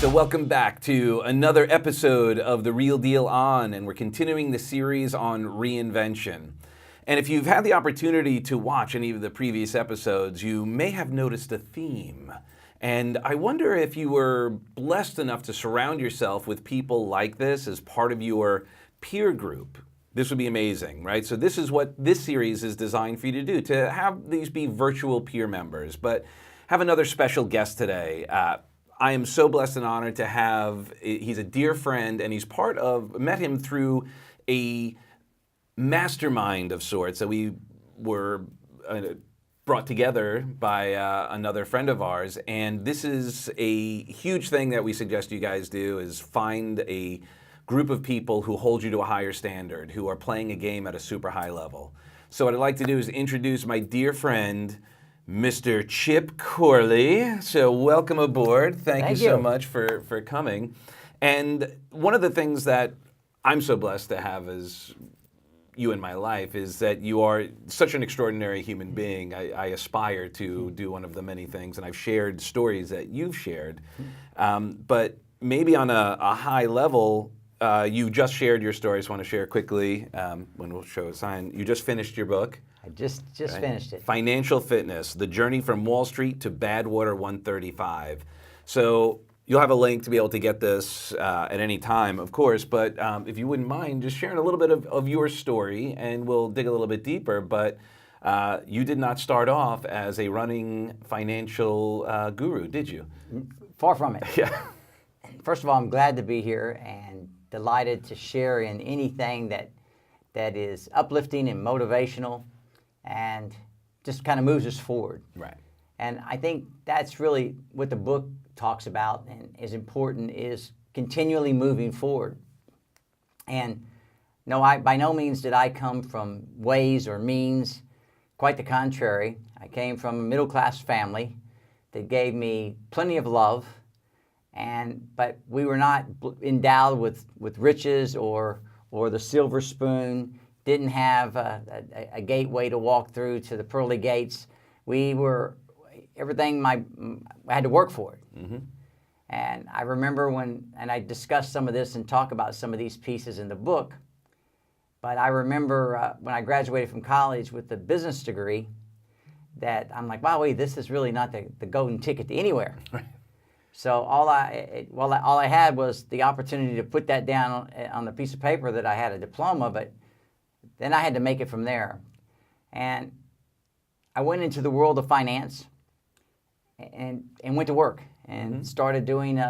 So welcome back to another episode of The Real Deal On, and we're continuing the series on reinvention. And if you've had the opportunity to watch any of the previous episodes, you may have noticed a theme. And I wonder if you were blessed enough to surround yourself with people like this as part of your peer group. This would be amazing, right? So this is what this series is designed for you to do, to have these be virtual peer members. But have another special guest today. I am so blessed and honored to have, he's a dear friend, and he's met him through a mastermind of sorts that we were brought together by another friend of ours. And this is a huge thing that we suggest you guys do, is find a group of people who hold you to a higher standard, who are playing a game at a super high level. So what I'd like to do is introduce my dear friend, Mr. Chip Corley. So welcome aboard. Thank you so much for coming. And one of the things that I'm so blessed to have as you in my life is that you are such an extraordinary human being. I aspire to do one of the many things, and I've shared stories that you've shared. But maybe on a high level, you just shared your story. I just want to share quickly when we'll show a sign. You just finished your book. I just finished it. Financial Fitness, The Journey from Wall Street to Badwater 135. So you'll have a link to be able to get this at any time, of course, but if you wouldn't mind just sharing a little bit of your story, and we'll dig a little bit deeper. But you did not start off as a running financial guru, did you? Far from it. Yeah. First of all, I'm glad to be here and delighted to share in anything that is uplifting and motivational and just kind of moves us forward. Right. And I think that's really what the book talks about and is important, is continually moving forward. And no, by no means did I come from ways or means. Quite the contrary. I came from a middle-class family that gave me plenty of love, but we were not endowed with riches or the silver spoon. Didn't have a gateway to walk through to the pearly gates. We were everything. I had to work for it. Mm-hmm. And I remember and I discussed some of this and talk about some of these pieces in the book. But I remember when I graduated from college with a business degree, that I'm like, wow, wait, this is really not the golden ticket to anywhere. Right. So all I had was the opportunity to put that down on the piece of paper that I had a diploma, but then I had to make it from there. And I went into the world of finance and went to work and started doing,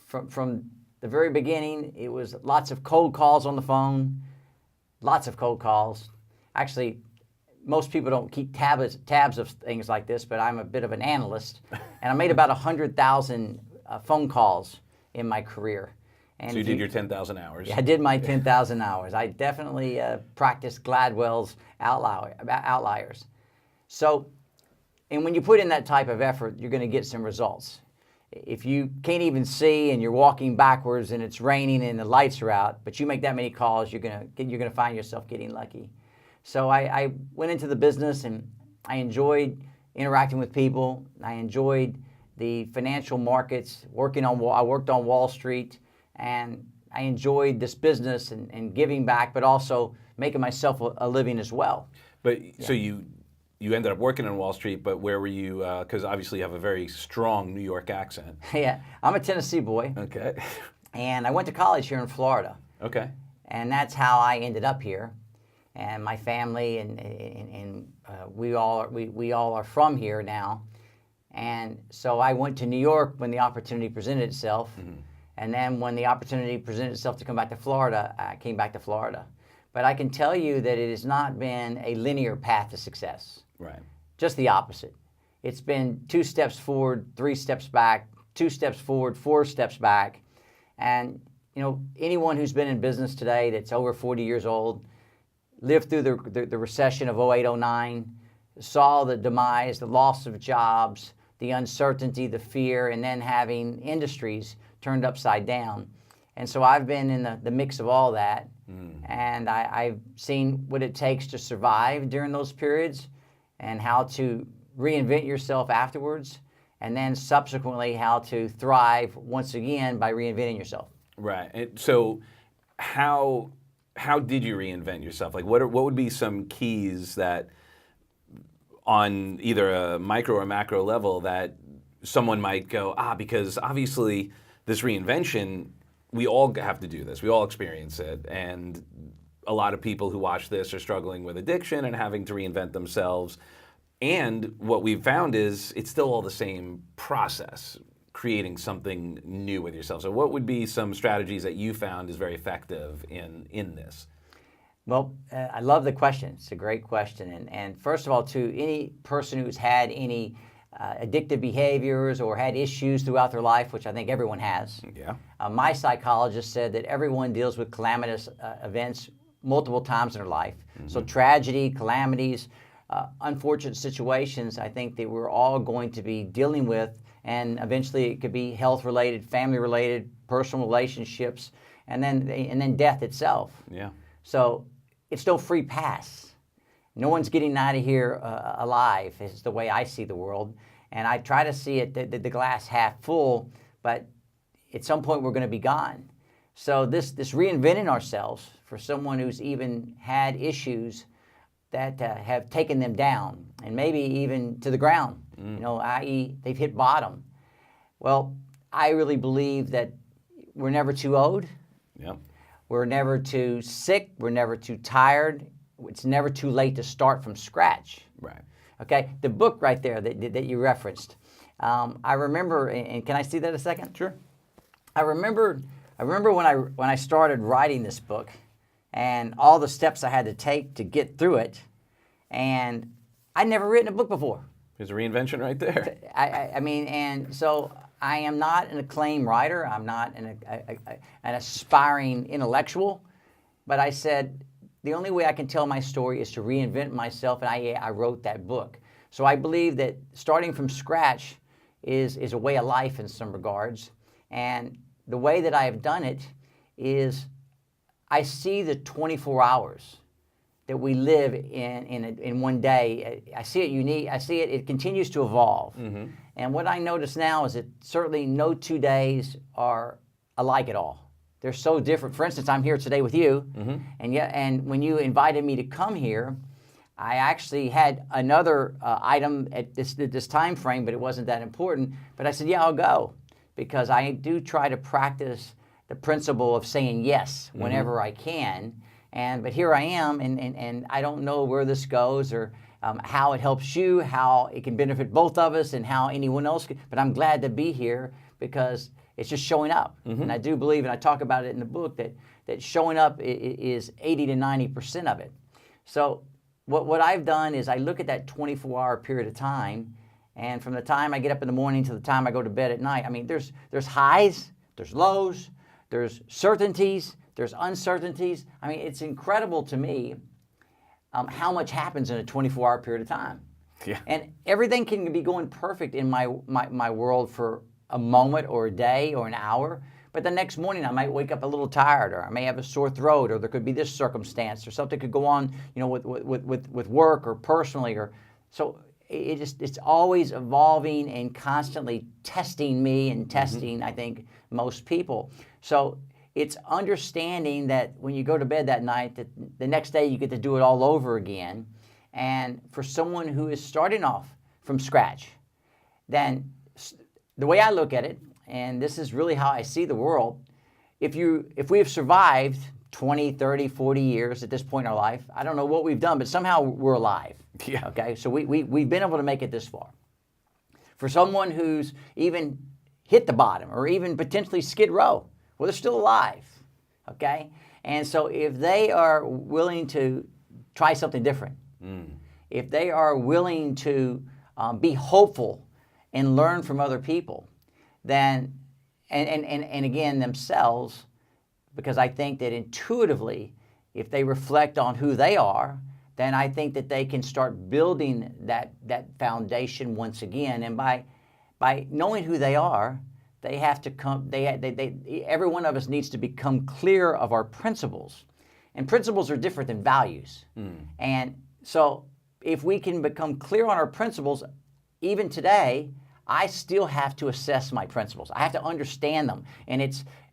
from the very beginning, it was lots of cold calls on the phone, lots of cold calls. Actually, most people don't keep tabs of things like this, but I'm a bit of an analyst. And I made about 100,000 phone calls in my career. And so you did your 10,000 hours. Yeah, I did my 10,000 hours. I definitely practiced Gladwell's outliers. So, and when you put in that type of effort, you're going to get some results. If you can't even see and you're walking backwards and it's raining and the lights are out, but you make that many calls, you're going to find yourself getting lucky. So I went into the business, and I enjoyed interacting with people. I enjoyed the financial markets. I worked on Wall Street, and I enjoyed this business and giving back, but also making myself a living as well. But yeah. So you ended up working on Wall Street, but where were you? Because obviously you have a very strong New York accent. Yeah, I'm a Tennessee boy. Okay. And I went to college here in Florida. Okay. And that's how I ended up here. And my family and we all are from here now. And so I went to New York when the opportunity presented itself. Mm-hmm. And then when the opportunity presented itself to come back to Florida, I came back to Florida. But I can tell you that it has not been a linear path to success. Right. Just the opposite. It's been 2 steps forward, 3 steps back, 2 steps forward, 4 steps back. And anyone who's been in business today that's over 40 years old, lived through the recession of 08, 09, saw the demise, the loss of jobs, the uncertainty, the fear, and then having industries turned upside down. And so I've been in the mix of all that, and I've seen what it takes to survive during those periods and how to reinvent yourself afterwards. and then subsequently how to thrive once again by reinventing yourself. Right. And so how did you reinvent yourself? Like what would be some keys that on either a micro or macro level that someone might go, because obviously this reinvention, we all have to do this. We all experience it. And a lot of people who watch this are struggling with addiction and having to reinvent themselves. And what we've found is it's still all the same process, creating something new with yourself. So what would be some strategies that you found is very effective in this? Well, I love the question. It's a great question. And first of all, to any person who's had any addictive behaviors or had issues throughout their life, which I think everyone has. Yeah. My psychologist said that everyone deals with calamitous events multiple times in their life. Mm-hmm. So tragedy, calamities, unfortunate situations, I think that we're all going to be dealing with, and eventually it could be health-related, family-related, personal relationships, and then death itself. Yeah. So it's no free pass. No one's getting out of here alive, is the way I see the world. And I try to see it, the glass half full, but at some point we're going to be gone. So this reinventing ourselves for someone who's even had issues that have taken them down and maybe even to the ground, i.e. they've hit bottom. Well, I really believe that we're never too old. Yep. We're never too sick. We're never too tired. It's never too late to start from scratch. Right. Okay. The book right there that you referenced, I remember, and can I see that a second? Sure. I remember when I started writing this book, and all the steps I had to take to get through it, and I'd never written a book before. There's a reinvention right there. I mean, and so I am not an acclaimed writer. I'm not an aspiring intellectual, but I said the only way I can tell my story is to reinvent myself, and I wrote that book. So I believe that starting from scratch is a way of life in some regards, and the way that I have done it is I see the 24 hours that we live in one day. I see it unique. I see it continues to evolve. Mm-hmm. And what I notice now is that certainly no 2 days are alike at all. They're so different. For instance, I'm here today with you, mm-hmm. and when you invited me to come here, I actually had another item at this time frame, but it wasn't that important. But I said, yeah, I'll go, because I do try to practice the principle of saying yes whenever I can. But here I am, and I don't know where this goes or how it helps you, how it can benefit both of us, and how anyone else can. But I'm glad to be here because it's just showing up. Mm-hmm. And I do believe, and I talk about it in the book, that showing up is 80 to 90% of it. So what I've done is I look at that 24-hour period of time, and from the time I get up in the morning to the time I go to bed at night, I mean, there's highs, there's lows, there's certainties, there's uncertainties. I mean, it's incredible to me how much happens in a 24-hour period of time. Yeah. And everything can be going perfect in my world for a moment or a day or an hour, but the next morning I might wake up a little tired, or I may have a sore throat, or there could be this circumstance, or something could go on, with work or personally, or so. It's always evolving and constantly testing me and testing, mm-hmm. I think, most people. So it's understanding that when you go to bed that night, that the next day you get to do it all over again. And for someone who is starting off from scratch, then the way I look at it, and this is really how I see the world, if we have survived 20, 30, 40 years at this point in our life, I don't know what we've done, but somehow we're alive. Yeah. Okay, so we've been able to make it this far. For someone who's even hit the bottom or even potentially skid row, well, they're still alive. Okay, and so if they are willing to try something different, if they are willing to be hopeful and learn from other people, then and again themselves, because I think that intuitively, if they reflect on who they are, then I think that they can start building that foundation once again. And by knowing who they are, they have to come. Every one of us needs to become clear of our principles, and principles are different than values. And so, if we can become clear on our principles, even today, I still have to assess my principles. I have to understand them. And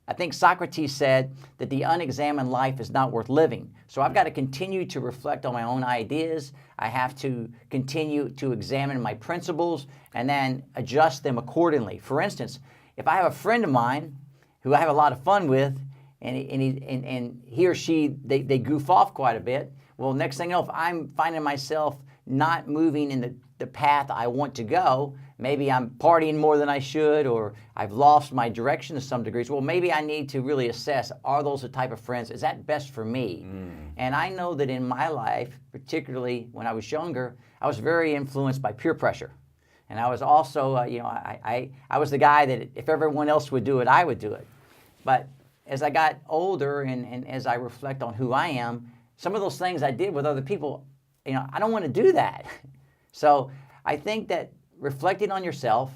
I think Socrates said that the unexamined life is not worth living. So I've got to continue to reflect on my own ideas. I have to continue to examine my principles and then adjust them accordingly. For instance, if I have a friend of mine who I have a lot of fun with, and he or she, they goof off quite a bit, well, next thing you know, if I'm finding myself not moving in the path I want to go, maybe I'm partying more than I should, or I've lost my direction to some degrees. Well, maybe I need to really assess, are those the type of friends? Is that best for me? And I know that in my life, particularly when I was younger, I was very influenced by peer pressure. And I was also, I was the guy that if everyone else would do it, I would do it. But as I got older and as I reflect on who I am, some of those things I did with other people, I don't want to do that. So I think that reflecting on yourself,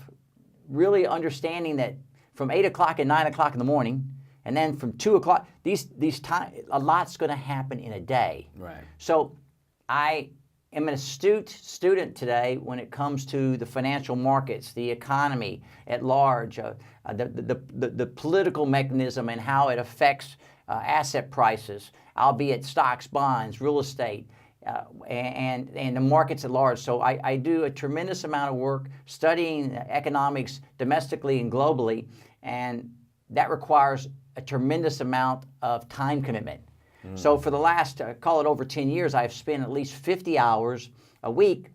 really understanding that from 8 o'clock and 9 o'clock in the morning, and then from 2 o'clock, these time, a lot's going to happen in a day. Right. So I am an astute student today when it comes to the financial markets, the economy at large, the political mechanism and how it affects asset prices, albeit stocks, bonds, real estate, and the markets at large. So I do a tremendous amount of work studying economics domestically and globally, and that requires a tremendous amount of time commitment. So for the last, call it over 10 years, I've spent at least 50 hours a week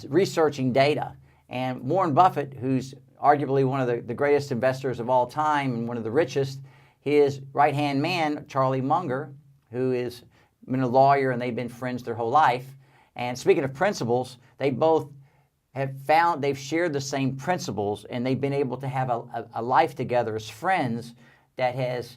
researching data. And Warren Buffett, who's arguably one of the greatest investors of all time and one of the richest, his right-hand man, Charlie Munger, who is been a lawyer and they've been friends their whole life. And speaking of principles, they both have found they've shared the same principles and they've been able to have a life together as friends that has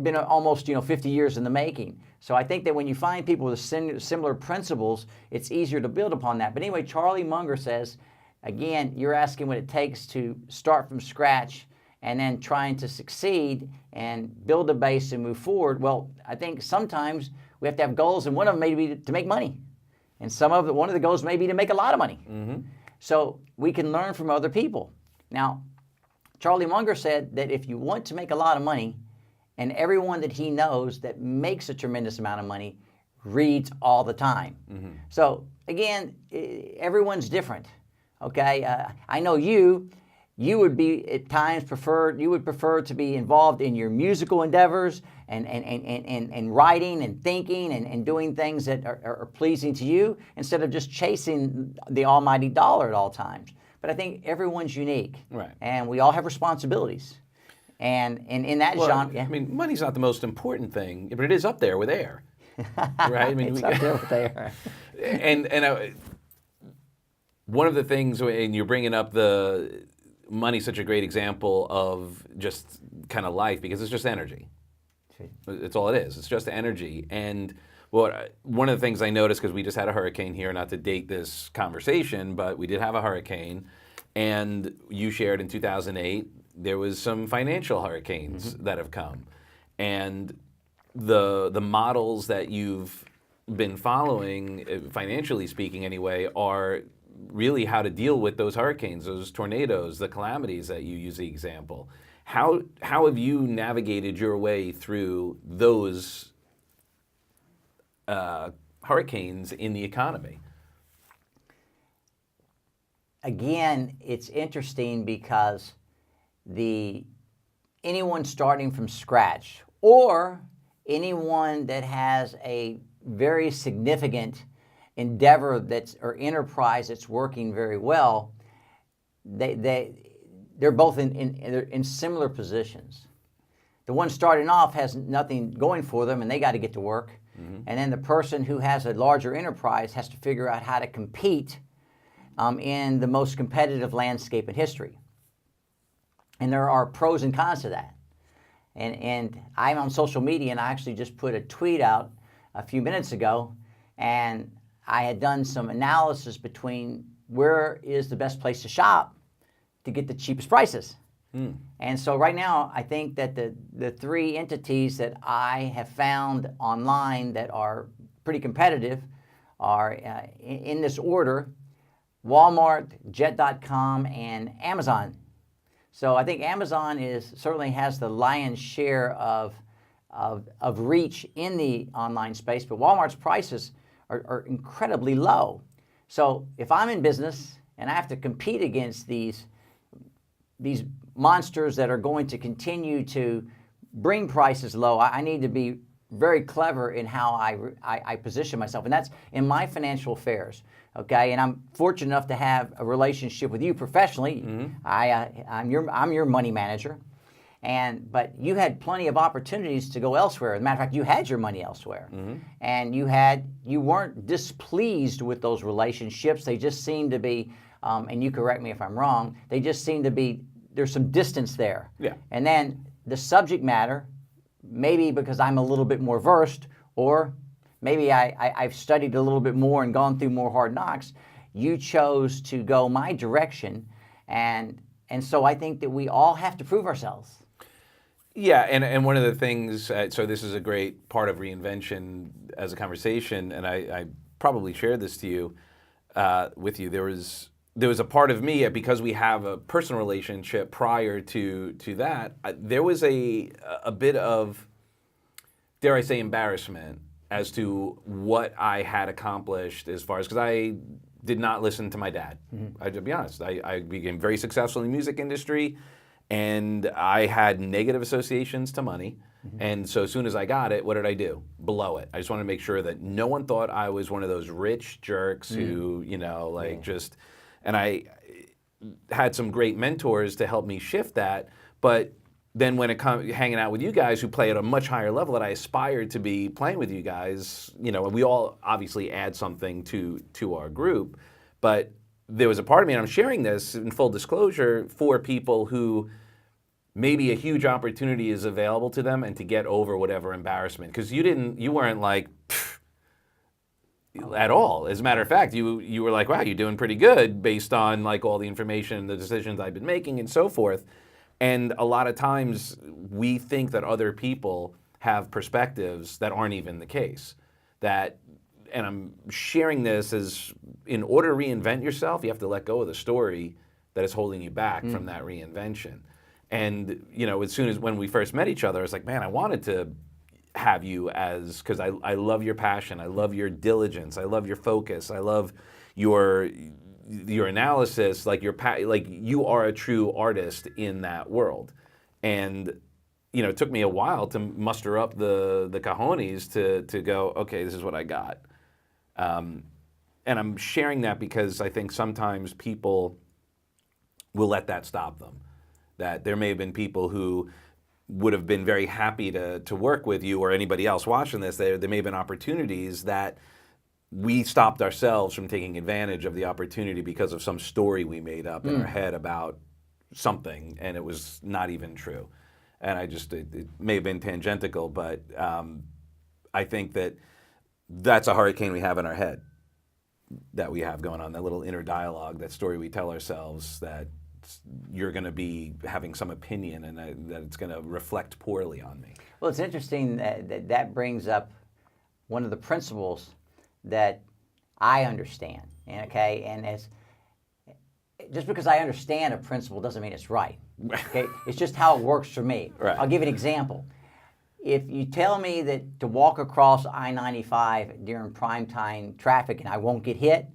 been almost 50 years in the making. So I think that when you find people with similar principles, it's easier to build upon that. But anyway, Charlie Munger says, again, you're asking what it takes to start from scratch and then trying to succeed and build a base and move forward. Well, I think sometimes we have to have goals, and one of them may be to make money. And one of the goals may be to make a lot of money. So we can learn from other people. Now, Charlie Munger said that if you want to make a lot of money, and everyone that he knows that makes a tremendous amount of money reads all the time. So again, everyone's different, okay? I know you would be at times you would prefer to be involved in your musical endeavors and writing and thinking and doing things that are pleasing to you instead of just chasing the almighty dollar at all times. But I think everyone's unique. Right. And we all have responsibilities. And in that genre, yeah. I mean, money's not the most important thing, but it is up there with air, right? I mean, it's up there with air. And one of the things, and you're bringing up the money's such a great example of just kind of life because it's just energy. It's all it is. It's just energy. And one of the things I noticed, because we just had a hurricane here, not to date this conversation, but we did have a hurricane, and you shared in 2008. There was some financial hurricanes that have come, and the models that you've been following, financially speaking anyway, are really how to deal with those hurricanes, those tornadoes, the calamities that you use the example. How have you navigated your way through those hurricanes in the economy? Again, it's interesting because anyone starting from scratch or anyone that has a very significant endeavor or enterprise that's working very well, they're both in similar positions. The one starting off has nothing going for them and they got to get to work. And then the person who has a larger enterprise has to figure out how to compete in the most competitive landscape in history. And there are pros and cons to that. And I'm on social media, and I actually just put a tweet out a few minutes ago, and I had done some analysis between where is the best place to shop to get the cheapest prices. And so right now, I think that the three entities that I have found online that are pretty competitive are in this order: Walmart, Jet.com, and Amazon. So I think Amazon certainly has the lion's share of reach in the online space, but Walmart's prices are incredibly low. So if I'm in business and I have to compete against these monsters that are going to continue to bring prices low, I need to be very clever in how I position myself, and that's in my financial affairs. Okay, and I'm fortunate enough to have a relationship with you professionally. I'm your money manager, but you had plenty of opportunities to go elsewhere. As a matter of fact, you had your money elsewhere, and you weren't displeased with those relationships. They just seemed to be, and you correct me if I'm wrong. They just seem to be, there's some distance there. Yeah. And then the subject matter, maybe because I'm a little bit more versed, or maybe I've studied a little bit more and gone through more hard knocks, you chose to go my direction, and so I think that we all have to prove ourselves. Yeah, and one of the things, so this is a great part of Reinvention as a conversation, and I probably shared this to you, with you. There was a part of me, because we have a personal relationship prior to that, there was a bit of, dare I say, embarrassment as to what I had accomplished as far as, because I did not listen to my dad. I have to be honest. I became very successful in the music industry, and I had negative associations to money. And so as soon as I got it, what did I do? Blow it. I just wanted to make sure that no one thought I was one of those rich jerks who, just, and I had some great mentors to help me shift that. But then when it comes hanging out with you guys who play at a much higher level that I aspired to be playing with you guys, and we all obviously add something to our group, but there was a part of me, and I'm sharing this in full disclosure, for people who maybe a huge opportunity is available to them and to get over whatever embarrassment, because you weren't like at all. As a matter of fact, you were like, wow, you're doing pretty good based on like all the information and the decisions I've been making and so forth. And a lot of times we think that other people have perspectives that aren't even the case. And I'm sharing this as, in order to reinvent yourself, you have to let go of the story that is holding you back from that reinvention. And, as soon as when we first met each other, I was like, man, I wanted to have you because I love your passion. I love your diligence. I love your focus. I love your analysis. Like you are a true artist in that world. And, it took me a while to muster up the cojones to go, okay, this is what I got. And I'm sharing that because I think sometimes people will let that stop them. That there may have been people who would have been very happy to work with you or anybody else watching this. There may have been opportunities that we stopped ourselves from taking advantage of the opportunity because of some story we made up in our head about something, and it was not even true. And it may have been tangential, but I think that's a hurricane we have in our head that we have going on, that little inner dialogue, that story we tell ourselves that you're going to be having some opinion and that it's going to reflect poorly on me. Well, it's interesting that brings up one of the principles that I understand. Okay, and just because I understand a principle doesn't mean it's right. Okay, it's just how it works for me. Right. I'll give you an example. If you tell me that to walk across I-95 during prime time traffic and I won't get hit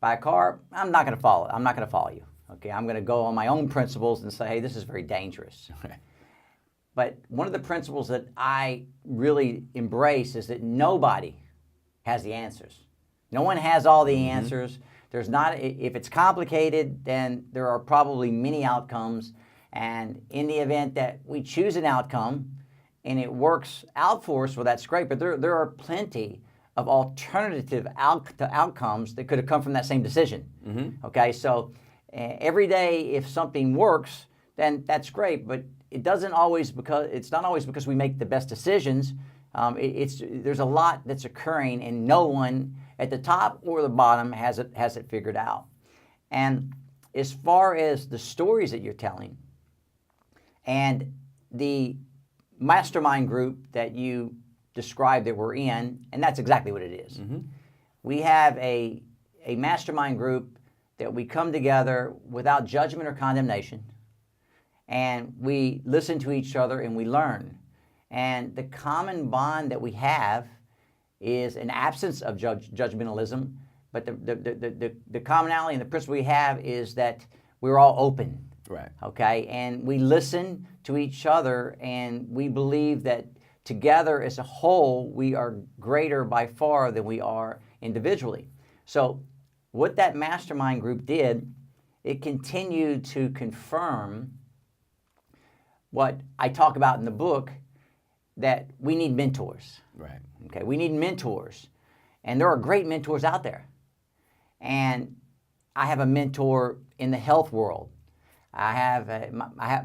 by a car, I'm not going to follow it. I'm not going to follow you. Okay, I'm going to go on my own principles and say, hey, this is very dangerous. Okay. But one of the principles that I really embrace is that nobody has the answers. No one has all the answers. There's not, if it's complicated, then there are probably many outcomes. And in the event that we choose an outcome and it works out for us, well, that's great. But there are plenty of alternative outcomes that could have come from that same decision. Okay, so every day, if something works, then that's great. But it's not always because we make the best decisions. There's a lot that's occurring, and no one at the top or the bottom has it figured out. And as far as the stories that you're telling, and the Mastermind Group that you described that we're in, and that's exactly what it is. We have a Mastermind Group that we come together without judgment or condemnation, and we listen to each other and we learn. And the common bond that we have is an absence of judgmentalism, but the commonality and the principle we have is that we're all open. Right. Okay, and we listen to each other, and we believe that together as a whole, we are greater by far than we are individually. So what that mastermind group did, it continued to confirm what I talk about in the book, that we need mentors. Right. Okay, we need mentors. And there are great mentors out there. And I have a mentor in the health world. I have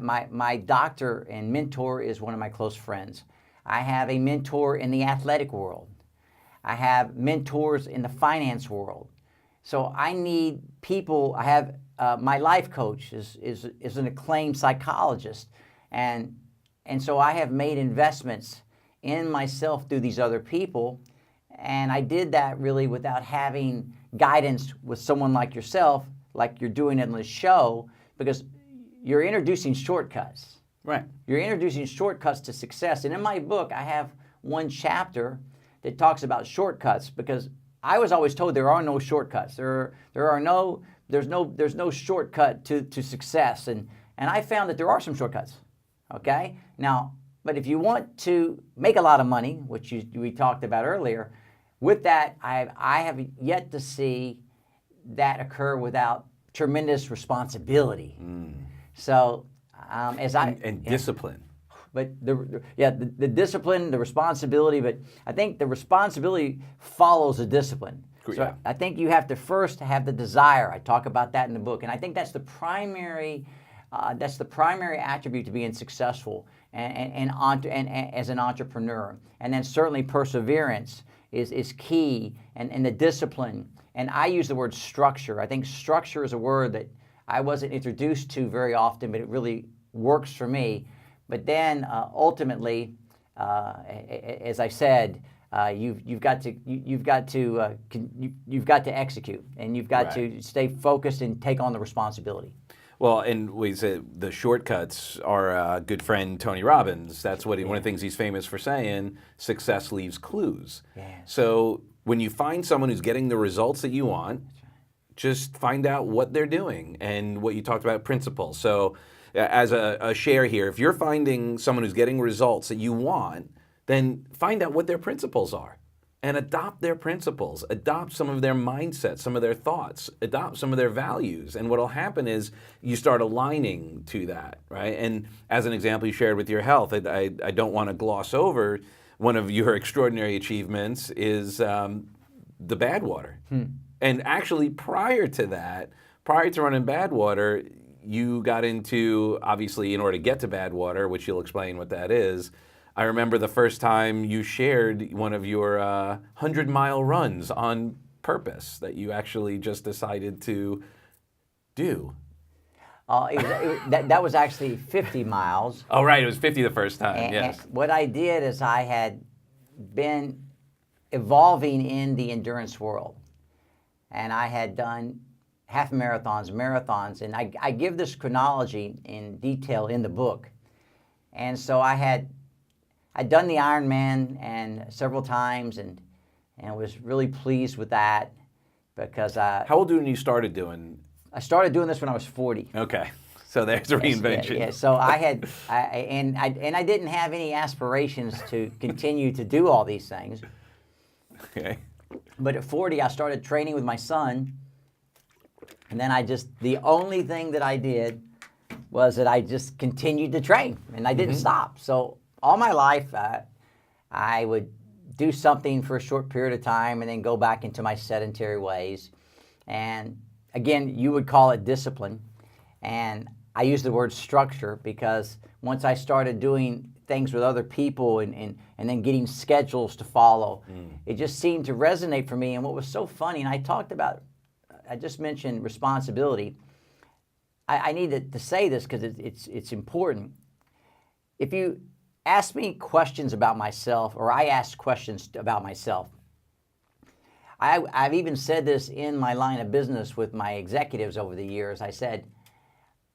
my doctor and mentor is one of my close friends. I have a mentor in the athletic world. I have mentors in the finance world. So I need people. I have my life coach is an acclaimed psychologist, and so I have made investments in myself through these other people, and I did that really without having guidance with someone like yourself, like you're doing in this show, because you're introducing shortcuts. Right. You're introducing shortcuts to success. And in my book, I have one chapter that talks about shortcuts, because I was always told there are no shortcuts. There's no shortcut to success. And I found that there are some shortcuts. Okay? Now, but if you want to make a lot of money, which we talked about earlier, with that, I have yet to see that occur without tremendous responsibility. So discipline. But the discipline, the responsibility, but I think the responsibility follows the discipline. So I think you have to first have the desire. I talk about that in the book, and I think that's the primary attribute to being successful and as an entrepreneur. And then certainly perseverance is key, and the discipline. And I use the word structure. I think structure is a word that I wasn't introduced to very often, but it really works for me. But then ultimately, as I said, you've got to execute, and you've got to stay focused and take on the responsibility. Well, and we say the shortcuts. Our good friend Tony Robbins, that's what one of the things he's famous for saying, success leaves clues. Yeah. So when you find someone who's getting the results that you want, just find out what they're doing and what you talked about, principles. So as a share here, if you're finding someone who's getting results that you want, then find out what their principles are and adopt their principles, adopt some of their mindsets, some of their thoughts, adopt some of their values. And what will happen is you start aligning to that, right? And as an example you shared with your health, I don't want to gloss over one of your extraordinary achievements is the Badwater. And actually prior to running Badwater, you got into, obviously, in order to get to Badwater, which you'll explain what that is, I remember the first time you shared one of your 100-mile runs on purpose that you actually just decided to do. That was actually 50 miles. Oh, right. It was 50 the first time, yes. And what I did is I had been evolving in the endurance world. And I had done half marathons, and I give this chronology in detail in the book. And so I'd done the Ironman and several times, and was really pleased with that because How old were you when you started doing? I started doing this when I was 40. Okay, so there's a reinvention. Yeah. So I didn't have any aspirations to continue to do all these things. Okay. But at 40, I started training with my son, and then the only thing that I did was that I just continued to train, and I didn't stop. So all my life, I would do something for a short period of time and then go back into my sedentary ways. And again, you would call it discipline. And I use the word structure because once I started doing things with other people and then getting schedules to follow, it just seemed to resonate for me. And what was so funny, and I just mentioned responsibility. I needed to say this because it's important. If you ask me questions about myself, or I ask questions about myself, I've even said this in my line of business with my executives over the years. I said,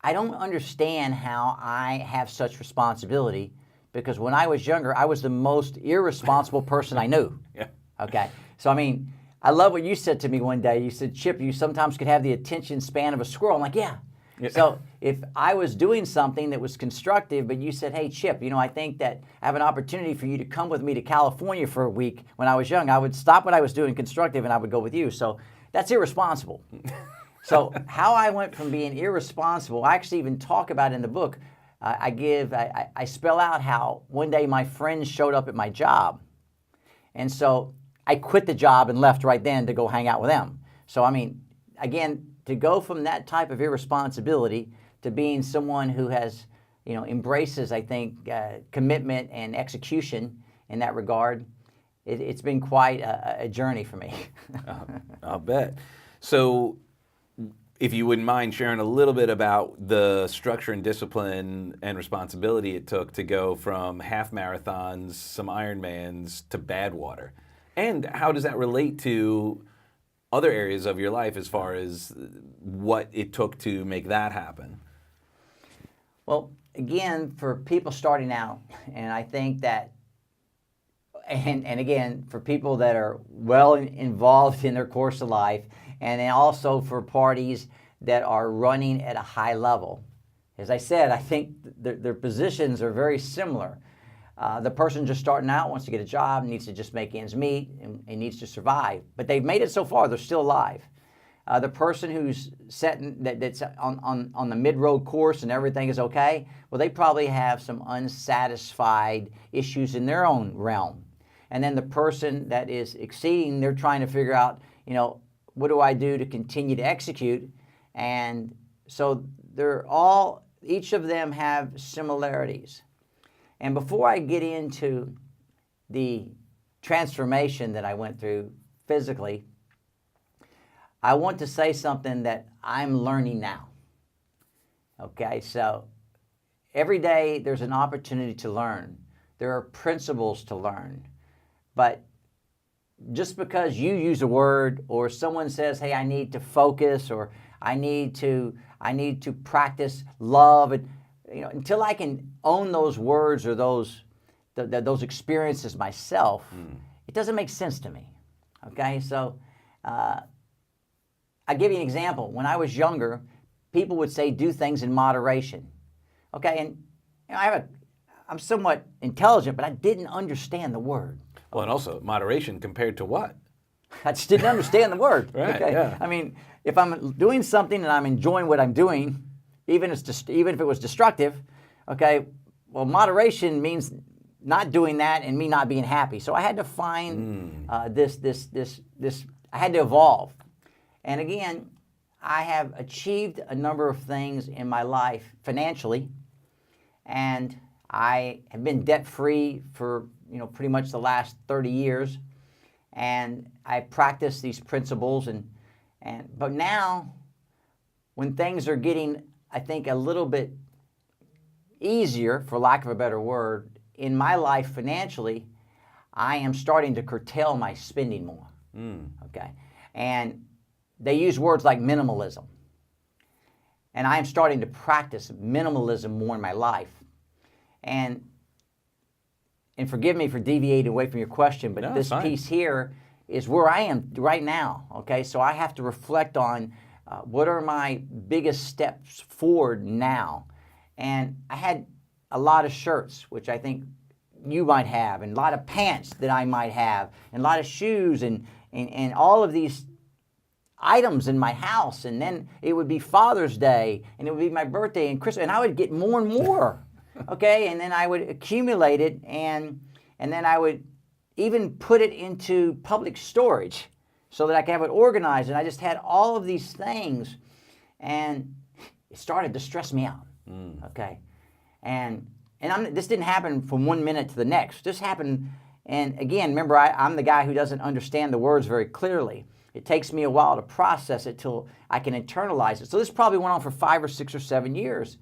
I don't understand how I have such responsibility, because when I was younger, I was the most irresponsible person I knew. Yeah. Okay. So, I mean, I love what you said to me one day. You said, Chip, you sometimes could have the attention span of a squirrel. I'm like, yeah. So if I was doing something that was constructive, but you said, hey, Chip, I think that I have an opportunity for you to come with me to California for a week when I was young, I would stop what I was doing constructive and I would go with you. So that's irresponsible. So how I went from being irresponsible, I actually even talk about in the book. I spell out how one day my friends showed up at my job. And so I quit the job and left right then to go hang out with them. So, I mean, again, to go from that type of irresponsibility to being someone who has, embraces, I think, commitment and execution in that regard, it's been quite a journey for me. I'll bet. So if you wouldn't mind sharing a little bit about the structure and discipline and responsibility it took to go from half marathons, some Ironmans, to Badwater. And how does that relate to other areas of your life as far as what it took to make that happen? Well, again, for people starting out, and I think that, and again, for people that are well involved in their course of life, and then also for parties that are running at a high level. As I said, I think their positions are very similar. The person just starting out wants to get a job, needs to just make ends meet, and needs to survive. But they've made it so far; they're still alive. The person who's that's on the mid-road course and everything is okay, well, they probably have some unsatisfied issues in their own realm. And then the person that is exceeding, they're trying to figure out, what do I do to continue to execute? And so each of them have similarities. And before I get into the transformation that I went through physically, I want to say something that I'm learning now. Okay, so every day there's an opportunity to learn. There are principles to learn. But just because you use a word or someone says, hey, I need to focus, or I need to practice love, and until I can own those words or those experiences myself, it doesn't make sense to me. Okay, so I'll give you an example. When I was younger, people would say do things in moderation. Okay, and I'm somewhat intelligent, but I didn't understand the word. Well, and also moderation compared to what? I just didn't understand the word. Right, okay? yeah. I mean, if I'm doing something and I'm enjoying what I'm doing, even if it was destructive, okay, well, moderation means not doing that and me not being happy. So I had to find this. I had to evolve. And again, I have achieved a number of things in my life financially, and I have been debt-free for pretty much the last 30 years, and I practice these principles. But now, when things are getting, I think, a little bit easier, for lack of a better word, in my life financially, I am starting to curtail my spending more. Okay, and they use words like minimalism, and I am starting to practice minimalism more in my life. And forgive me for deviating away from your question, but this piece here is where I am right now. Okay, so I have to reflect on what are my biggest steps forward now. And I had a lot of shirts, which I think you might have, and a lot of pants that I might have, and a lot of shoes, and all of these items in my house. And then it would be Father's Day, and it would be my birthday and Christmas, and I would get more and more. Okay, and then I would accumulate it, and then I would even put it into public storage so that I could have it organized. And I just had all of these things, and it started to stress me out. Okay, and this didn't happen from one minute to the next. This happened, and again, remember, I'm the guy who doesn't understand the words very clearly. It takes me a while to process it till I can internalize it. So this probably went on for 5 or 6 or 7 years.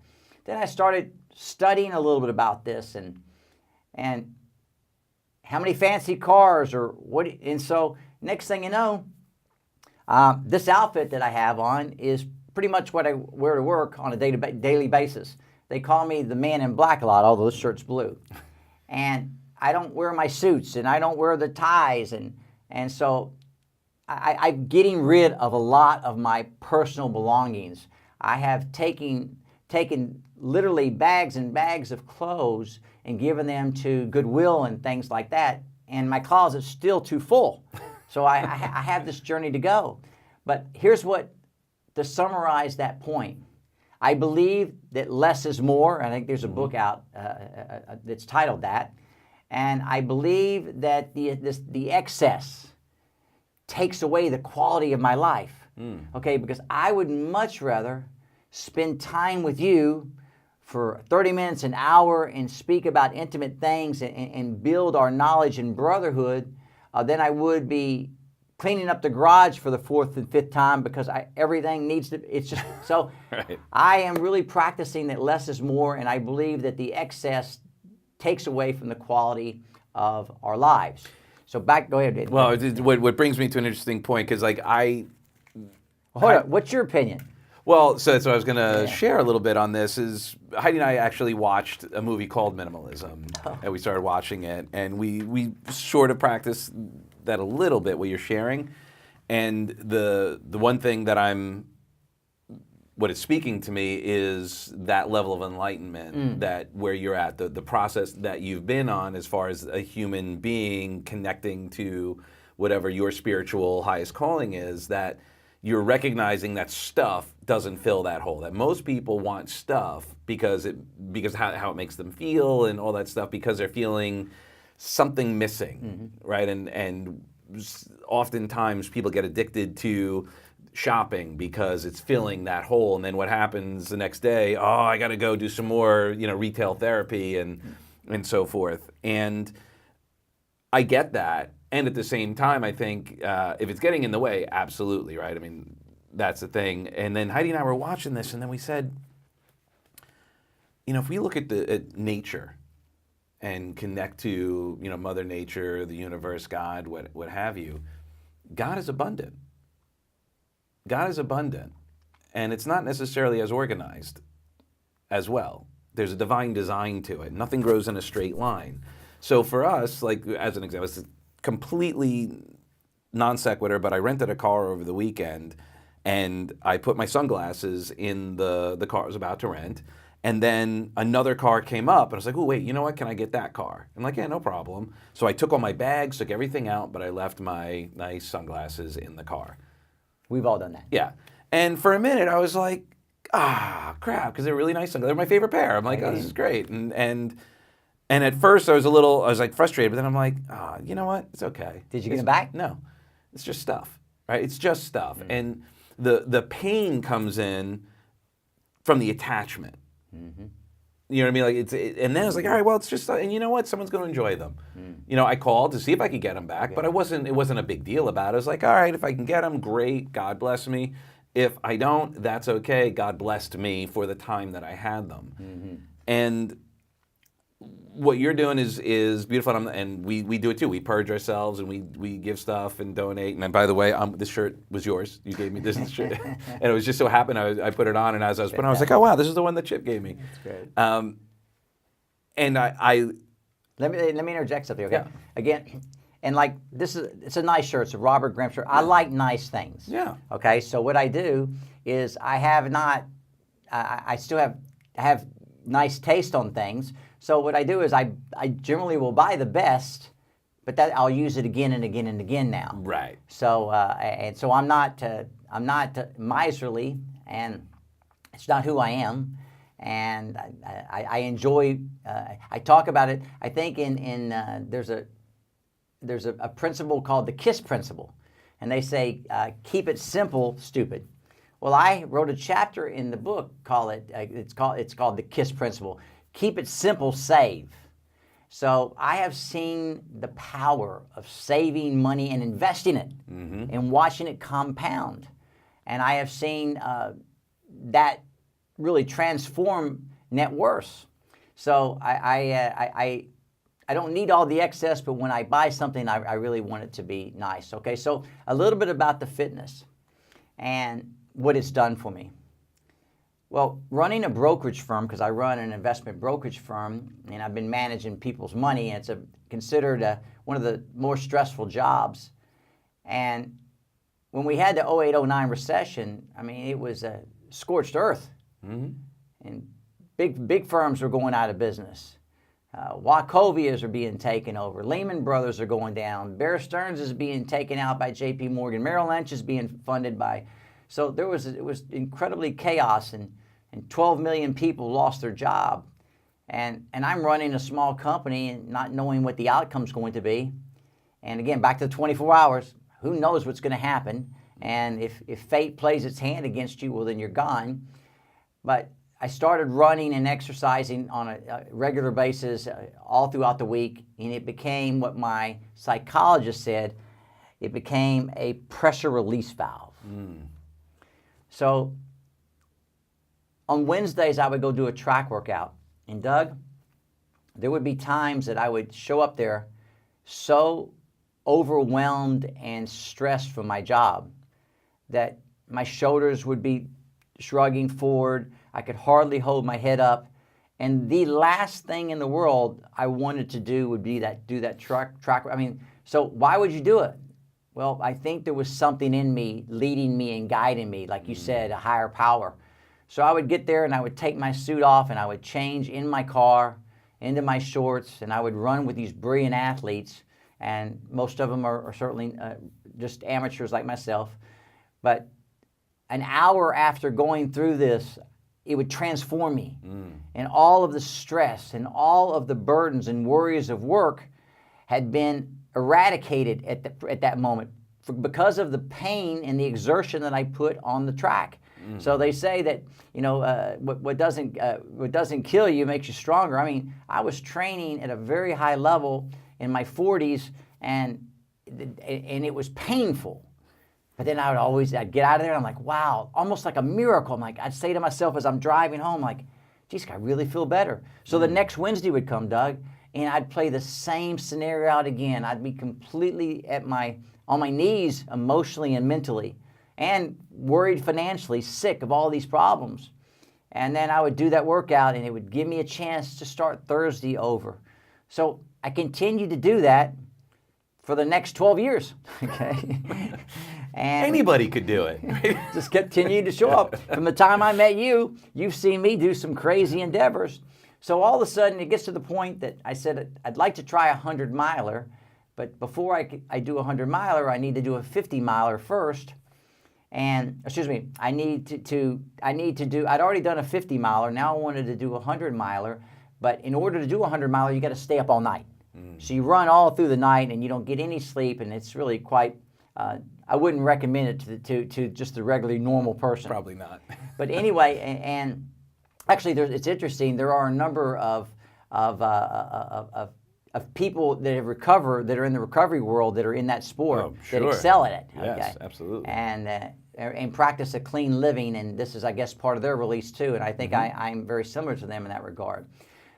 Then I started studying a little bit about this, and how many fancy cars or what, and so next thing you know, this outfit that I have on is pretty much what I wear to work on a daily basis. They call me the man in black a lot, although this shirt's blue. And I don't wear my suits, and I don't wear the ties, and so I'm getting rid of a lot of my personal belongings. I have taken literally bags and bags of clothes and given them to Goodwill and things like that, and my closet's still too full. So I have this journey to go. But here's what, to summarize that point, I believe that less is more. I think there's a book out that's titled that. And I believe that the excess takes away the quality of my life. Okay, because I would much rather spend time with you for 30 minutes, an hour, and speak about intimate things and build our knowledge and brotherhood than I would be cleaning up the garage for the 4th and 5th time because everything needs to, it's just, so right. I am really practicing that less is more, and I believe that the excess takes away from the quality of our lives. So go ahead. Well, what brings me to an interesting point, because like Hold on, what's your opinion? Well, so I was going to share a little bit on this. Is Heidi and I actually watched a movie called Minimalism, and we started watching it, and we sort of practiced that a little bit, what you're sharing. And the one thing that what it's speaking to me is that level of enlightenment, that where you're at, the process that you've been on as far as a human being connecting to whatever your spiritual highest calling is, that you're recognizing that stuff doesn't fill that hole. That most people want stuff because how it makes them feel and all that stuff, because they're feeling something missing, right? And oftentimes people get addicted to shopping because it's filling that hole, and then what happens the next day? Oh, I got to go do some more, retail therapy and so forth. And I get that. And at the same time, I think if it's getting in the way, absolutely, right? I mean, that's the thing. And then Heidi and I were watching this, and then we said, if we look at nature and connect to, Mother Nature, the universe, God, what have you, God is abundant. God is abundant. And it's not necessarily as organized as well. There's a divine design to it. Nothing grows in a straight line. So for us, like as an example, it's completely non sequitur, but I rented a car over the weekend, and I put my sunglasses in the car I was about to rent, and then another car came up, and I was like, oh, wait, you know what, can I get that car? I'm like, yeah, no problem. So I took all my bags, took everything out, but I left my nice sunglasses in the car. We've all done that. Yeah. And for a minute, I was like, crap, because they're really nice sunglasses. They're my favorite pair. I'm like, oh, this is great. And at first I was like frustrated, but then I'm like, you know what? It's okay. Did you get them back? No. It's just stuff, right? It's just stuff. And the pain comes in from the attachment. You know what I mean? Like and then I was like, all right, well, it's just, and you know what? Someone's going to enjoy them. I called to see if I could get them back, but it wasn't a big deal about it. I was like, all right, if I can get them, great. God bless me. If I don't, that's okay. God blessed me for the time that I had them. And what you're doing is beautiful, and we do it too. We purge ourselves, and we give stuff and donate. And then, by the way, this shirt was yours. You gave me this shirt, and it was just so happened I put it on, and as I was putting it on, I was like, oh wow, this is the one that Chip gave me. That's great. And I let me interject something, okay? Yeah. Again, and like it's a nice shirt. It's a Robert Grimm shirt. I like nice things. Yeah. Okay, so what I do is I still have nice taste on things. So what I do is I generally will buy the best, but that I'll use it again and again and again now. Right. So so I'm not miserly, and it's not who I am, and I enjoy. I talk about it. I think there's a principle called the KISS principle, and they say keep it simple, stupid. Well, I wrote a chapter in the book it's called the KISS principle. Keep it simple, save. So I have seen the power of saving money and investing it and watching it compound. And I have seen that really transform net worth. So I I don't need all the excess, but when I buy something, I really want it to be nice. Okay, so a little bit about the fitness and what it's done for me. Well, running a brokerage firm, because I run an investment brokerage firm, and I've been managing people's money, and it's considered one of the more stressful jobs. And when we had the 08-09 recession, I mean, it was a scorched earth. Mm-hmm. And big firms are going out of business. Wachovias are being taken over. Lehman Brothers are going down. Bear Stearns is being taken out by J.P. Morgan. Merrill Lynch is being funded by. So it was incredibly chaos, and 12 million people lost their job. And I'm running a small company and not knowing what the outcome's going to be. And again, back to the 24 hours, who knows what's going to happen? And if fate plays its hand against you, well, then you're gone. But I started running and exercising on a regular basis all throughout the week, and it became what my psychologist said, it became a pressure release valve. Mm. So on Wednesdays, I would go do a track workout. And Doug, there would be times that I would show up there so overwhelmed and stressed from my job that my shoulders would be shrugging forward. I could hardly hold my head up. And the last thing in the world I wanted to do would be do that track. I mean, so why would you do it? Well, I think there was something in me leading me and guiding me, like you said, a higher power. So I would get there and I would take my suit off and I would change in my car into my shorts, and I would run with these brilliant athletes, and most of them are certainly just amateurs like myself. But an hour after going through this, it would transform me. And all of the stress and all of the burdens and worries of work had been eradicated at that moment because of the pain and the exertion that I put on the track. So they say that, you know, what doesn't kill you makes you stronger. I mean, I was training at a very high level in my 40s, and it was painful. But then I'd get out of there and I'm like, wow, almost like a miracle. I'm like, I'd say to myself as I'm driving home, like, geez, I really feel better. So the next Wednesday would come, Doug, and I'd play the same scenario out again. I'd be completely on my knees emotionally and mentally, and worried financially, sick of all these problems. And then I would do that workout, and it would give me a chance to start Thursday over. So I continued to do that for the next 12 years. Okay. And anybody could do it. Just continued to show up. From the time I met you, you've seen me do some crazy endeavors. So all of a sudden, it gets to the point that I said, I'd like to try a 100-miler, but before I do a 100-miler, I need to do a 50-miler first. And, excuse me, I'd already done a 50-miler. Now I wanted to do a 100-miler. But in order to do a 100-miler, you got to stay up all night. So you run all through the night and you don't get any sleep, and it's really quite, I wouldn't recommend it to just the regularly normal person. Probably not. But anyway, and actually it's interesting, there are a number of people that have recovered, that are in the recovery world, that are in that sport, that excel at it. Yes, okay? absolutely. And practice a clean living, and this is, I guess, part of their release too, and I think I'm very similar to them in that regard.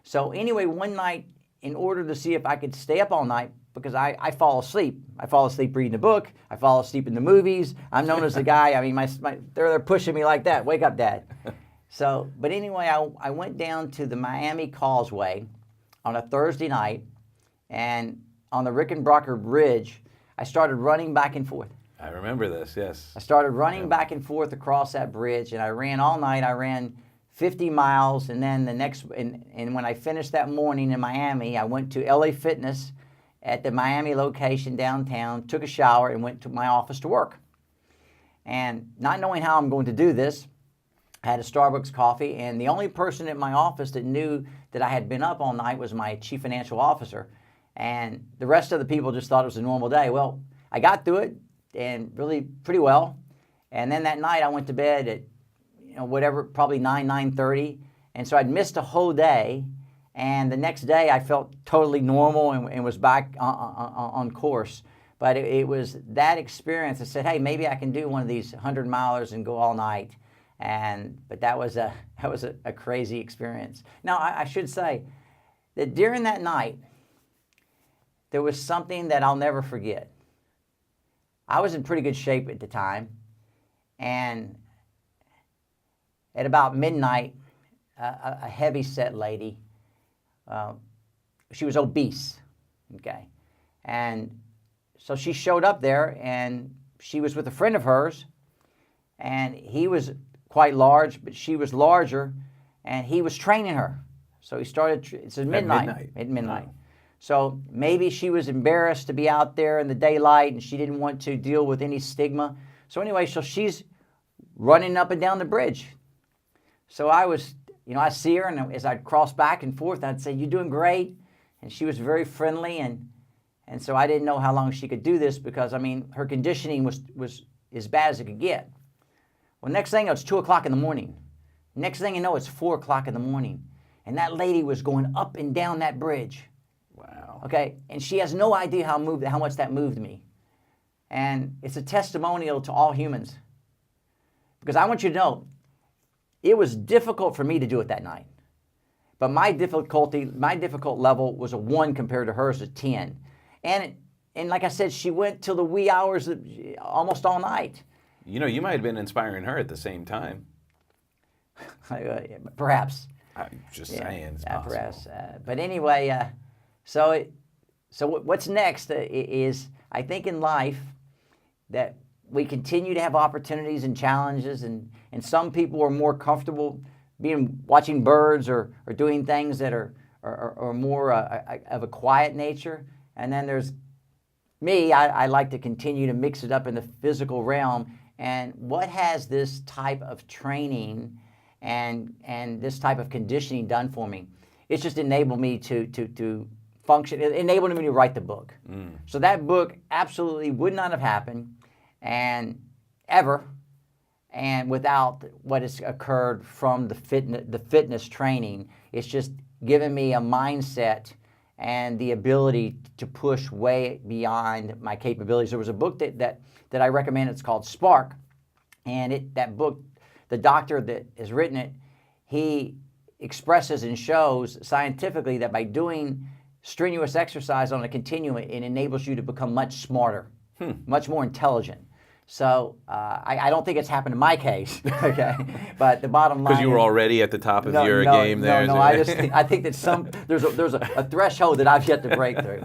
So anyway, one night, in order to see if I could stay up all night, because I fall asleep. I fall asleep reading a book. I fall asleep in the movies. I'm known as the guy, I mean, they're pushing me like that. Wake up, Dad. So, but anyway, I went down to the Miami Causeway on a Thursday night, and on the Rickenbacker Bridge, I started running back and forth. I remember this, yes. I started running back and forth across that bridge, and I ran all night. I ran 50 miles, and then and when I finished that morning in Miami, I went to LA Fitness at the Miami location downtown, took a shower, and went to my office to work. And not knowing how I'm going to do this, I had a Starbucks coffee, and the only person at my office that knew that I had been up all night was my chief financial officer. And the rest of the people just thought it was a normal day. Well, I got through it, and really pretty well. And then that night I went to bed at, probably 9:30. And so I'd missed a whole day. And the next day I felt totally normal and was back on course. But it was that experience that said, hey, maybe I can do one of these 100-milers and go all night. But that was a crazy experience. Now, I should say that during that night, there was something that I'll never forget. I was in pretty good shape at the time, and at about midnight, a heavy-set lady, she was obese, okay? And so she showed up there, and she was with a friend of hers, and he was quite large, but she was larger, and he was training her. So he started, it's at midnight. At midnight. Wow. So maybe she was embarrassed to be out there in the daylight, and she didn't want to deal with any stigma. So anyway, so she's running up and down the bridge. So I was, I see her, and as I'd cross back and forth, I'd say, "You're doing great." And she was very friendly, and so I didn't know how long she could do this because, her conditioning was as bad as it could get. Well, next thing, it's 2 o'clock in the morning. Next thing you know, it's 4 o'clock in the morning. And that lady was going up and down that bridge. Wow. Okay, and she has no idea how much that moved me. And it's a testimonial to all humans. Because I want you to know, it was difficult for me to do it that night. But my difficult level was a 1 compared to hers, a 10. And like I said, she went till the wee hours, almost all night. You might have been inspiring her at the same time. Perhaps. I'm just saying, it's possible. Perhaps. But anyway, so what's next is, I think in life, that we continue to have opportunities and challenges, and some people are more comfortable watching birds or doing things that are more of a quiet nature. And then there's me, I like to continue to mix it up in the physical realm. And what has this type of training and this type of conditioning done for me? It's just enabled me to function. It enabled me to write the book. So that book absolutely would not have happened ever without what has occurred from the fitness training. It's just given me a mindset and the ability to push way beyond my capabilities. There was a book that I recommend. It's called Spark, and that book, the doctor that has written it, he expresses and shows scientifically that by doing strenuous exercise on a continuum, it enables you to become much smarter, much more intelligent. So I don't think it's happened in my case, okay? But the bottom line, because you were already at the top of your game there. No, I think that there's a threshold that I've yet to break through.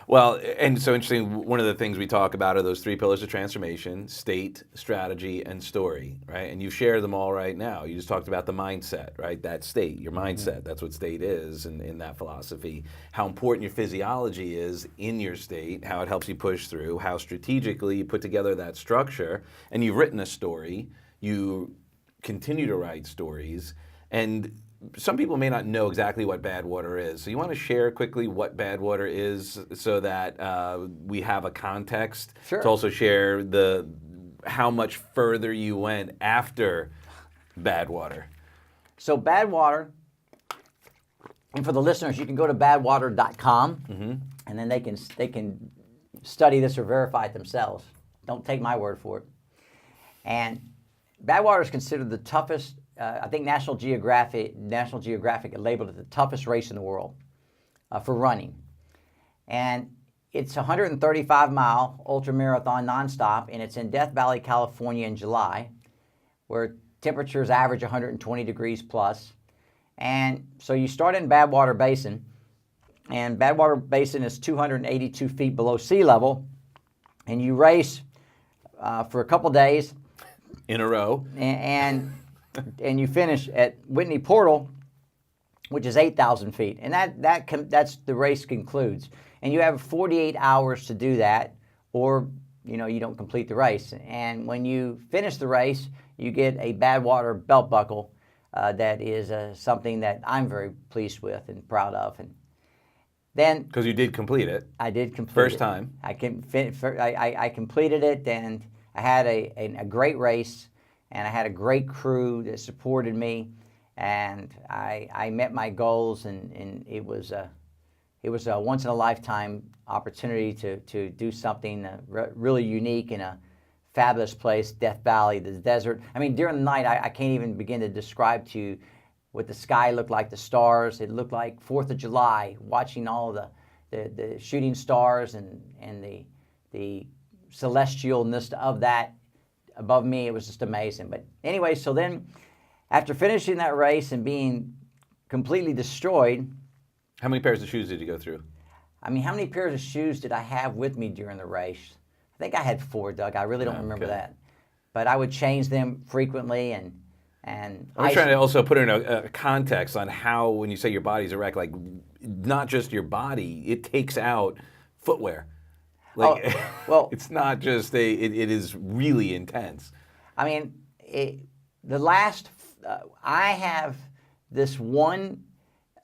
Well, and so interesting, one of the things we talk about are those 3 pillars of transformation: state, strategy, and story, right? And you share them all right now. You just talked about the mindset, right? That state, your mindset, that's what state is in that philosophy. How important your physiology is in your state, how it helps you push through, how strategically you put together that structure. And you've written a story, you continue to write stories, and some people may not know exactly what bad water is. So you want to share quickly what bad water is so that we have a context Sure. to also share how much further you went after bad water. So bad water, and for the listeners, you can go to badwater.com, and then they can study this or verify it themselves. Don't take my word for it. And bad water is considered the toughest. I think National Geographic labeled it the toughest race in the world for running. And it's a 135-mile ultramarathon nonstop, and it's in Death Valley, California in July, where temperatures average 120 degrees plus. And so you start in Badwater Basin, and Badwater Basin is 282 feet below sea level, and you race for a couple days. In a row. And you finish at Whitney Portal, which is 8,000 feet, and that's the race concludes. And you have 48 hours to do that, or you don't complete the race. And when you finish the race, you get a Badwater belt buckle that is something that I'm very pleased with and proud of. And then because you did complete it, I did complete first it. time. I completed it, and I had a great race. And I had a great crew that supported me, and I met my goals, and it was a once in a lifetime opportunity to do something really unique in a fabulous place, Death Valley, the desert. During the night, I can't even begin to describe to you what the sky looked like, the stars. It looked like 4th of July, watching all the shooting stars and the celestialness of that above me. It was just amazing. But anyway, so then after finishing that race and being completely destroyed. How many pairs of shoes did you go through? I mean, how many pairs of shoes did I have with me during the race? I think I had 4, Doug. I really don't remember that. But I would change them frequently, and I'm trying to also put in a context on how, when you say your body's a wreck, like not just your body, it takes out footwear. Like, well, it's not just it is really intense. I mean, I have this one,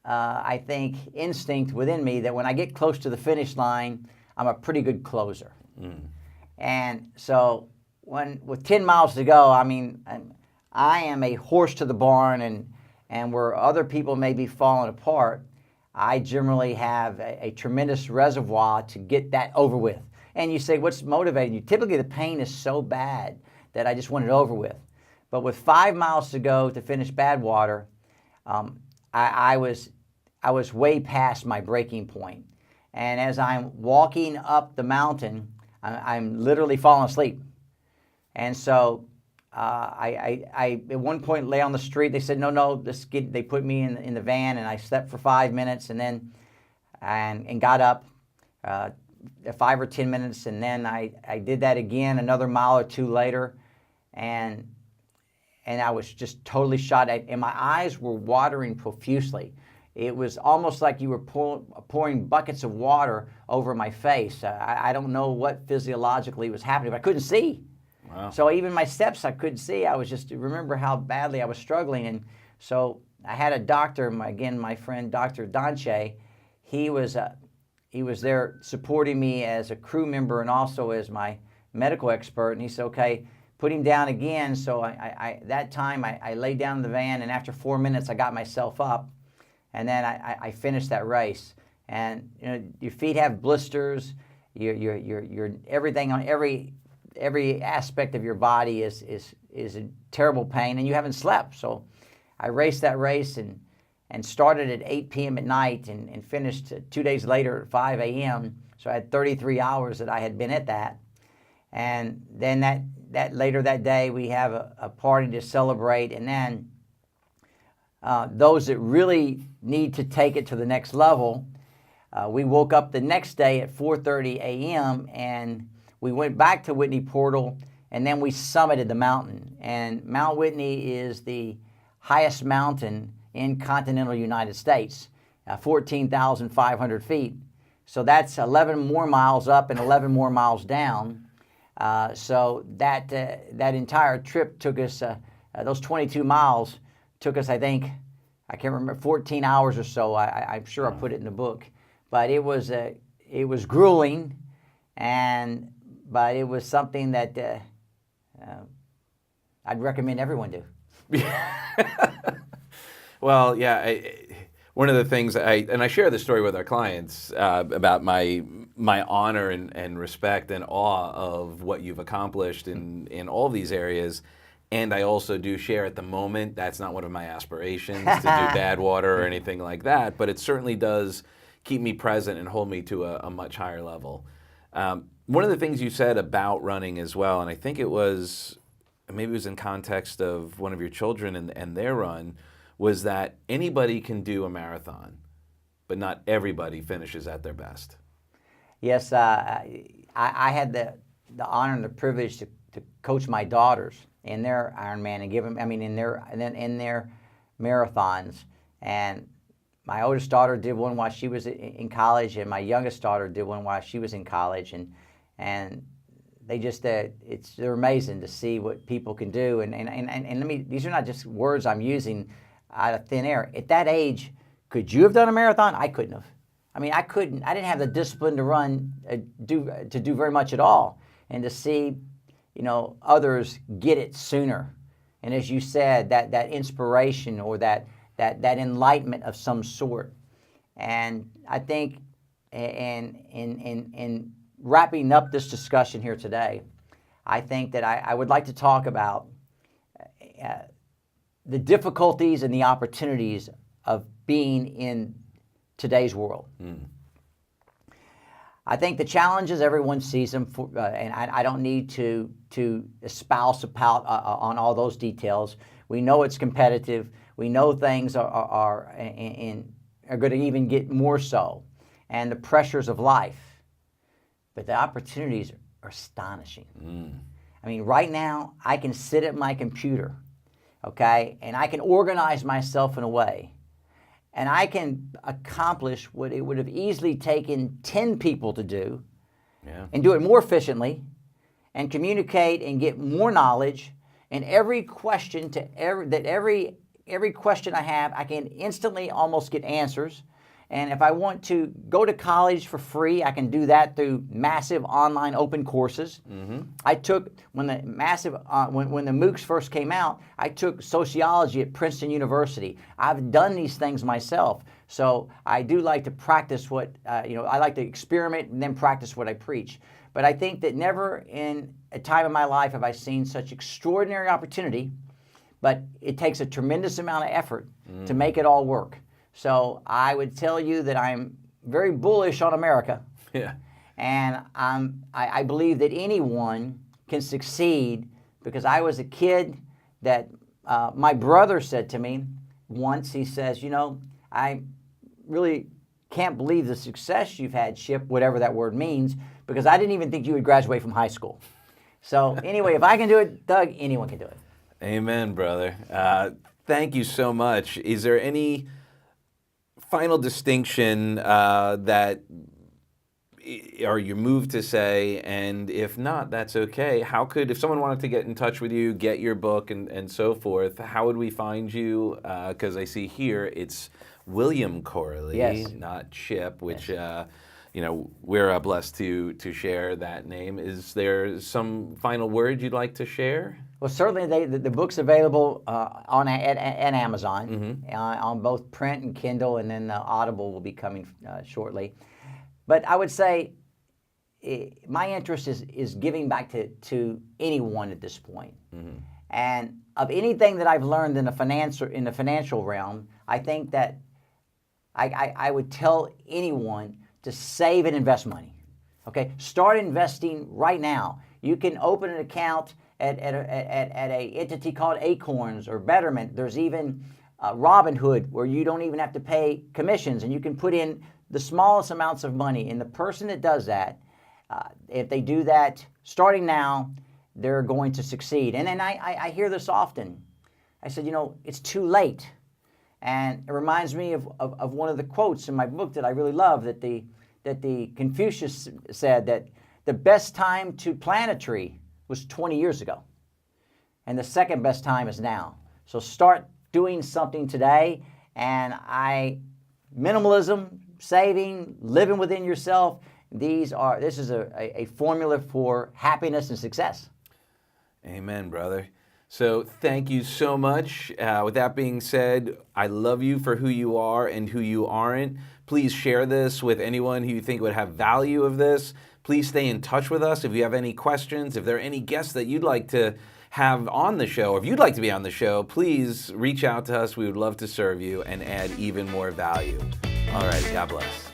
I think, instinct within me that when I get close to the finish line, I'm a pretty good closer. And so with 10 miles to go, I mean, I am a horse to the barn, and where other people may be falling apart, I generally have a tremendous reservoir to get that over with. And you say, what's motivating you? Typically, the pain is so bad that I just want it over with. But with 5 miles to go to finish Badwater, I was way past my breaking point. And as I'm walking up the mountain, I'm literally falling asleep. And so I at one point lay on the street. They said, no, they put me in the van, and I slept for 5 minutes, and then and got up 5 or 10 minutes, and then I did that again another mile or two later, and I was just totally shot at, and my eyes were watering profusely. It was almost like you were pouring buckets of water over my face. I don't know what physiologically was happening, but I couldn't see. Wow. So even my steps I couldn't see. I was just, remember how badly I was struggling. And so I had a doctor, my friend Dr. Doesnt. He was there supporting me as a crew member and also as my medical expert. And he said, okay, put him down again. So that time I laid down in the van, and after 4 minutes I got myself up, and then I finished that race. And you know, your feet have blisters, your everything on every aspect of your body is in terrible pain, and you haven't slept. So I raced that race and started at 8 p.m. at night and finished 2 days later at 5 a.m. So I had 33 hours that I had been at that. And then that later that day we have a party to celebrate, and then those that really need to take it to the next level, we woke up the next day at 4:30 a.m. and we went back to Whitney Portal, and then we summited the mountain. And Mount Whitney is the highest mountain in continental United States, 14,500 feet. So that's 11 more miles up and 11 more miles down. So that entire trip took us, those 22 miles took us, I think, I can't remember, 14 hours or so. I'm sure I put it in the book. But it was grueling, but it was something that I'd recommend everyone do. Well, yeah, one of the things I share this story with our clients about my honor and respect and awe of what you've accomplished in all these areas. And I also do share at the moment, that's not one of my aspirations to do Badwater or anything like that, but it certainly does keep me present and hold me to a much higher level. One of the things you said about running as well, and I think maybe it was in context of one of your children and their run, was that anybody can do a marathon, but not everybody finishes at their best. Yes, I had the honor and the privilege to coach my daughters in their Ironman and give them, in their marathons. And my oldest daughter did one while she was in college, and my youngest daughter did one while she was in college. And they just, they're amazing to see what people can do. And these are not just words I'm using out of thin air. At that age, could you have done a marathon? I couldn't have. I didn't have the discipline to do very much at all. And to see, others get it sooner. And as you said, that inspiration or that enlightenment of some sort. And I think in wrapping up this discussion here today, I think that I would like to talk about the difficulties and the opportunities of being in today's world. I think the challenges, everyone sees them, and I don't need to espouse about on all those details. We know it's competitive. We know things are going to even get more so, and the pressures of life. But the opportunities are astonishing. I mean, right now, I can sit at my computer, okay, and I can organize myself in a way, and I can accomplish what it would have easily taken 10 people to do, and do it more efficiently, and communicate and get more knowledge. And every question every question I have, I can instantly almost get answers. And if I want to go to college for free, I can do that through massive online open courses. I took, when the MOOCs first came out, I took sociology at Princeton University. I've done these things myself. So I do like to practice I like to experiment and then practice what I preach. But I think that never in a time in my life have I seen such extraordinary opportunity, but it takes a tremendous amount of effort to make it all work. So I would tell you that I'm very bullish on America. And I believe that anyone can succeed, because I was a kid that my brother said to me once, he says, I really can't believe the success you've had, Chip, whatever that word means, because I didn't even think you would graduate from high school. So anyway, if I can do it, Doug, anyone can do it. Amen, brother. Thank you so much. Is there any final distinction that are you moved to say? And if not, that's okay. How could, if someone wanted to get in touch with you, get your book and so forth, how would we find you? Because I see here it's William Corley, not Chip, which we're blessed to share that name. Is there some final word you'd like to share? Well, certainly the book's available at Amazon on both print and Kindle, and then Audible will be coming shortly. But I would say my interest is giving back to anyone at this point. And of anything that I've learned in the financial realm, I think that I would tell anyone to save and invest money. Okay, start investing right now. You can open an account at a entity called Acorns or Betterment. There's even Robinhood, where you don't even have to pay commissions, and you can put in the smallest amounts of money. And the person that does that, if they do that starting now, they're going to succeed. And then I hear this often. I said, it's too late. And it reminds me of one of the quotes in my book that I really love, that the Confucius said that the best time to plant a tree was 20 years ago, and the second best time is now. So start doing something today. And minimalism, saving, living within yourself, this is a formula for happiness and success. Amen, brother. So thank you so much. With that being said, I love you for who you are and who you aren't. Please share this with anyone who you think would have value of this. Please stay in touch with us if you have any questions. If there are any guests that you'd like to have on the show, or if you'd like to be on the show, please reach out to us. We would love to serve you and add even more value. All right, God bless.